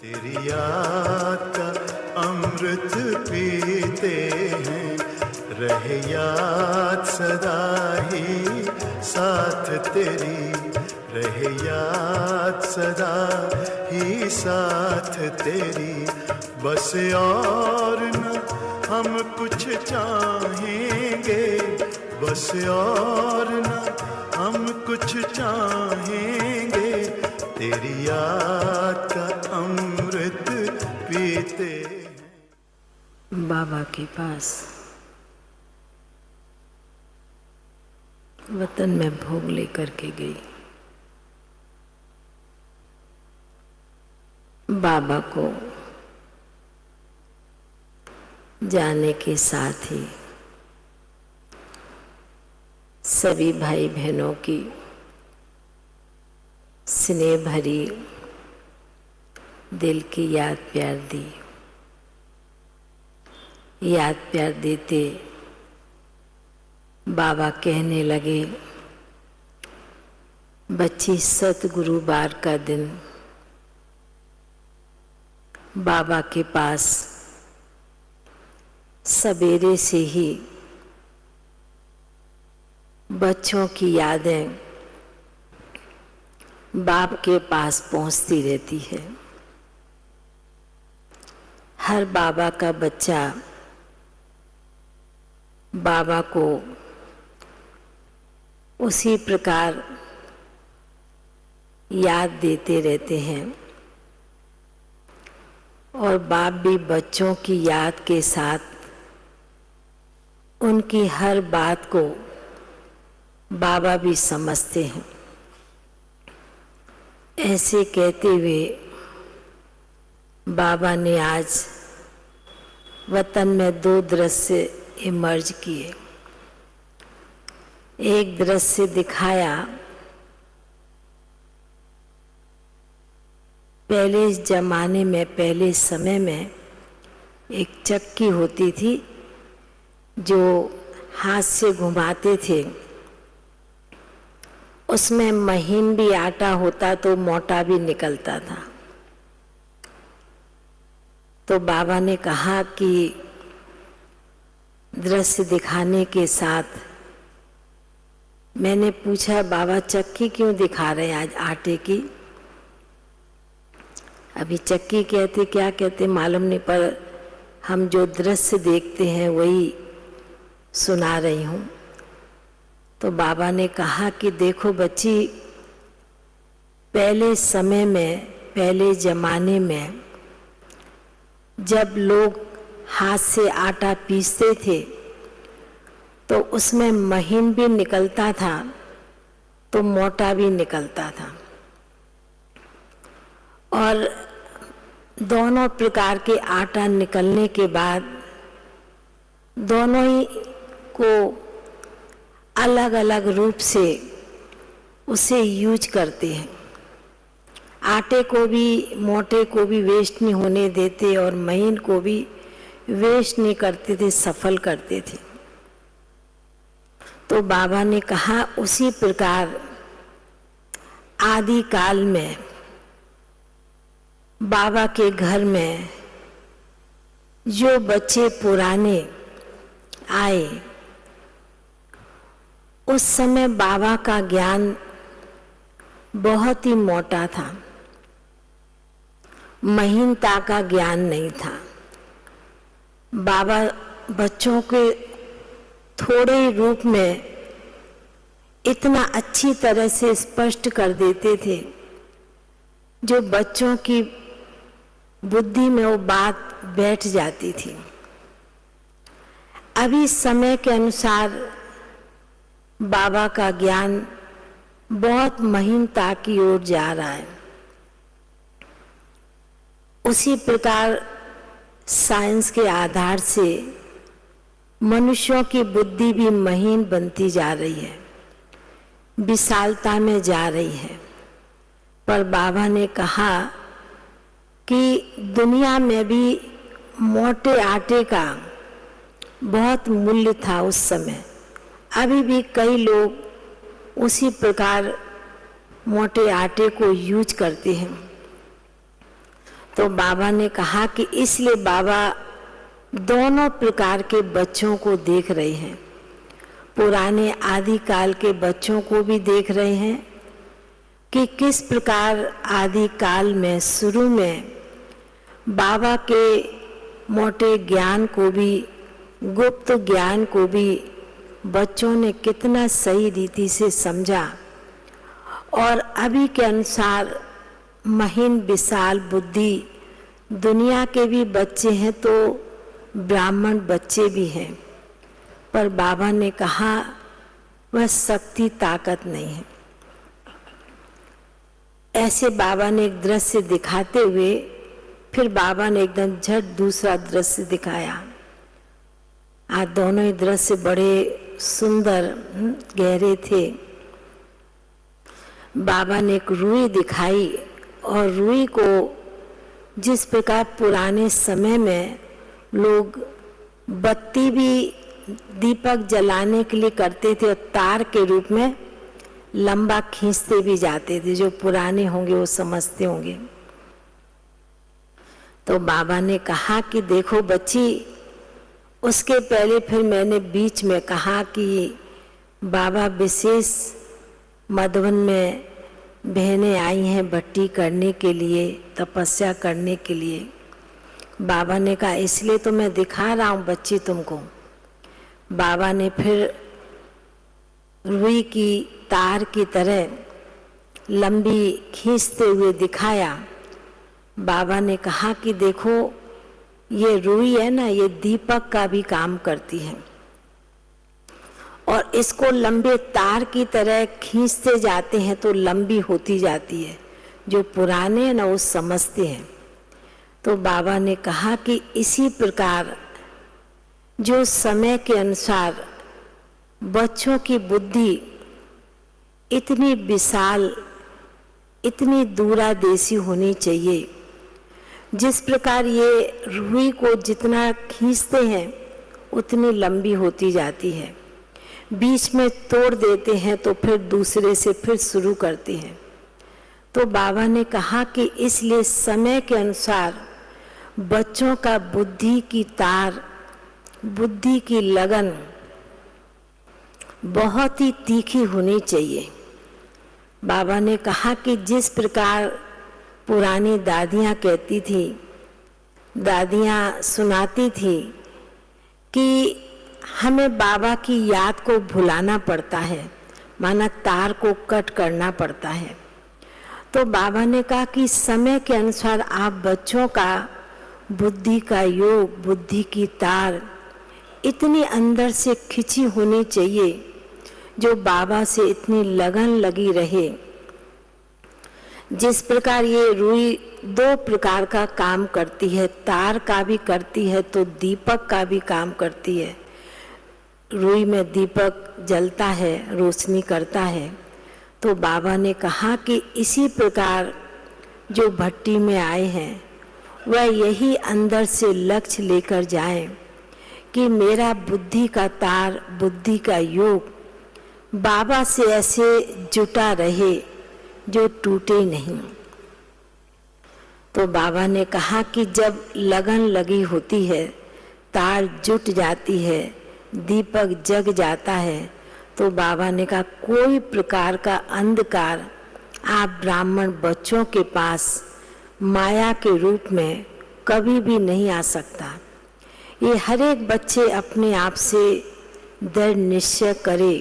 तेरी याद का अमृत पीते हैं, रहे याद सदा ही साथ तेरी, रहे याद सदा ही साथ तेरी। बस और न हम कुछ चाहेंगे, बस और न हम कुछ चाहेंगे, तेरी याद का अमृत पीते। बाबा के पास वतन में भोग लेकर के गई। बाबा को जाने के साथ ही सभी भाई बहनों की स्नेह भरी दिल की याद प्यार दी। याद प्यार देते बाबा कहने लगे, बच्ची सतगुरु बार का दिन बाबा के पास सवेरे से ही बच्चों की यादें बाप के पास पहुंचती रहती है। हर बाबा का बच्चा बाबा को उसी प्रकार याद देते रहते हैं और बाप भी बच्चों की याद के साथ उनकी हर बात को बाबा भी समझते हैं। ऐसे कहते हुए बाबा ने आज वतन में दो दृश्य इमर्ज किए। एक दृश्य दिखाया पहले जमाने में, पहले समय में एक चक्की होती थी जो हाथ से घुमाते थे। उसमें महीन भी आटा होता तो मोटा भी निकलता था। तो बाबा ने कहा कि दृश्य दिखाने के साथ मैंने पूछा, बाबा चक्की क्यों दिखा रहे हैं आज आटे की? अभी चक्की कहते क्या कहते मालूम नहीं, पर हम जो दृश्य देखते हैं वही सुना रही हूँ। तो बाबा ने कहा कि देखो बच्ची, पहले समय में, पहले जमाने में जब लोग हाथ से आटा पीसते थे तो उसमें महीन भी निकलता था तो मोटा भी निकलता था, और दोनों प्रकार के आटा निकलने के बाद दोनों ही को अलग अलग रूप से उसे यूज करते हैं। आटे को भी, मोटे को भी वेस्ट नहीं होने देते और महीन को भी वेस्ट नहीं करते थे, सफल करते थे। तो बाबा ने कहा उसी प्रकार आदि काल में बाबा के घर में जो बच्चे पुराने आए, उस समय बाबा का ज्ञान बहुत ही मोटा था, महीनता का ज्ञान नहीं था। बाबा बच्चों के थोड़े ही रूप में इतना अच्छी तरह से स्पष्ट कर देते थे जो बच्चों की बुद्धि में वो बात बैठ जाती थी। अभी समय के अनुसार बाबा का ज्ञान बहुत महीनता की ओर जा रहा है। उसी प्रकार साइंस के आधार से मनुष्यों की बुद्धि भी महीन बनती जा रही है, विशालता में जा रही है। पर बाबा ने कहा कि दुनिया में भी मोटे आटे का बहुत मूल्य था उस समय। अभी भी कई लोग उसी प्रकार मोटे आटे को यूज करते हैं। तो बाबा ने कहा कि इसलिए बाबा दोनों प्रकार के बच्चों को देख रहे हैं, पुराने आदि काल के बच्चों को भी देख रहे हैं कि किस प्रकार आदि काल में शुरू में बाबा के मोटे ज्ञान को भी, गुप्त ज्ञान को भी बच्चों ने कितना सही रीति से समझा, और अभी के अनुसार महीन विशाल बुद्धि दुनिया के भी बच्चे हैं तो ब्राह्मण बच्चे भी हैं, पर बाबा ने कहा वह शक्ति ताकत नहीं है। ऐसे बाबा ने एक दृश्य दिखाते हुए फिर बाबा ने एकदम झट दूसरा दृश्य दिखाया। आज दोनों ही दृश्य बड़े सुंदर गहरे थे। बाबा ने एक रुई दिखाई, और रुई को जिस प्रकार पुराने समय में लोग बत्ती भी दीपक जलाने के लिए करते थे और तार के रूप में लंबा खींचते भी जाते थे, जो पुराने होंगे वो समझते होंगे। तो बाबा ने कहा कि देखो बच्ची, उसके पहले फिर मैंने बीच में कहा कि बाबा विशेष मधुबन में बहनें आई हैं भट्टी करने के लिए, तपस्या करने के लिए। बाबा ने कहा इसलिए तो मैं दिखा रहा हूँ बच्ची तुमको। बाबा ने फिर रुई की तार की तरह लंबी खींचते हुए दिखाया। बाबा ने कहा कि देखो ये रुई है ना, ये दीपक का भी काम करती है, और इसको लंबे तार की तरह खींचते जाते हैं तो लंबी होती जाती है। जो पुराने हैं ना वो समझते हैं। तो बाबा ने कहा कि इसी प्रकार जो समय के अनुसार बच्चों की बुद्धि इतनी विशाल, इतनी दूरदेशी होनी चाहिए, जिस प्रकार ये रुई को जितना खींचते हैं उतनी लंबी होती जाती है, बीच में तोड़ देते हैं तो फिर दूसरे से फिर शुरू करते हैं। तो बाबा ने कहा कि इसलिए समय के अनुसार बच्चों का बुद्धि की तार, बुद्धि की लगन बहुत ही तीखी होनी चाहिए। बाबा ने कहा कि जिस प्रकार पुरानी दादियाँ कहती थी, दादियाँ सुनाती थी कि हमें बाबा की याद को भुलाना पड़ता है, माना तार को कट करना पड़ता है। तो बाबा ने कहा कि समय के अनुसार आप बच्चों का बुद्धि का योग, बुद्धि की तार इतनी अंदर से खिंची होनी चाहिए जो बाबा से इतनी लगन लगी रहे। जिस प्रकार ये रुई दो प्रकार का काम करती है, तार का भी करती है तो दीपक का भी काम करती है। रुई में दीपक जलता है, रोशनी करता है। तो बाबा ने कहा कि इसी प्रकार जो भट्टी में आए हैं वह यही अंदर से लक्ष्य लेकर जाएं कि मेरा बुद्धि का तार, बुद्धि का योग बाबा से ऐसे जुटा रहे जो टूटे नहीं। तो बाबा ने कहा कि जब लगन लगी होती है, तार जुट जाती है, दीपक जग जाता है, तो बाबा ने कहा कोई प्रकार का अंधकार आप ब्राह्मण बच्चों के पास माया के रूप में कभी भी नहीं आ सकता। ये हर एक बच्चे अपने आप से दृढ़ निश्चय करे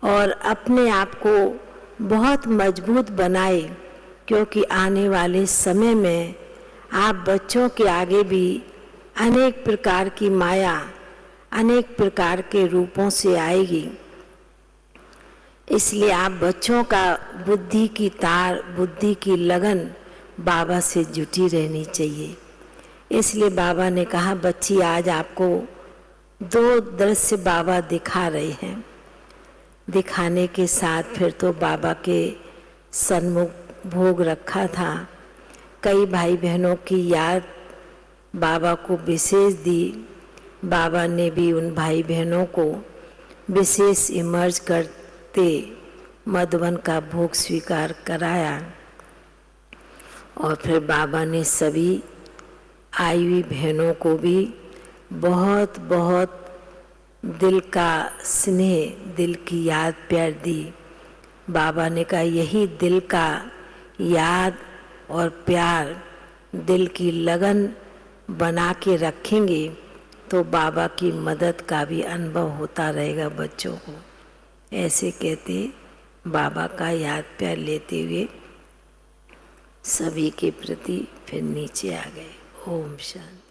और अपने आप को बहुत मजबूत बनाए, क्योंकि आने वाले समय में आप बच्चों के आगे भी अनेक प्रकार की माया, अनेक प्रकार के रूपों से आएगी। इसलिए आप बच्चों का बुद्धि की तार, बुद्धि की लगन बाबा से जुटी रहनी चाहिए। इसलिए बाबा ने कहा बच्ची आज आपको दो दृश्य बाबा दिखा रहे हैं। दिखाने के साथ फिर तो बाबा के सन्मुख भोग रखा था। कई भाई बहनों की याद बाबा को विशेष दी। बाबा ने भी उन भाई बहनों को विशेष इमर्ज करते मधुबन का भोग स्वीकार कराया। और फिर बाबा ने सभी आई हुई बहनों को भी बहुत बहुत दिल का स्नेह, दिल की याद प्यार दी। बाबा ने कहा यही दिल का याद और प्यार, दिल की लगन बना के रखेंगे तो बाबा की मदद का भी अनुभव होता रहेगा बच्चों को। ऐसे कहते बाबा का याद प्यार लेते हुए सभी के प्रति फिर नीचे आ गए। ओम शांति।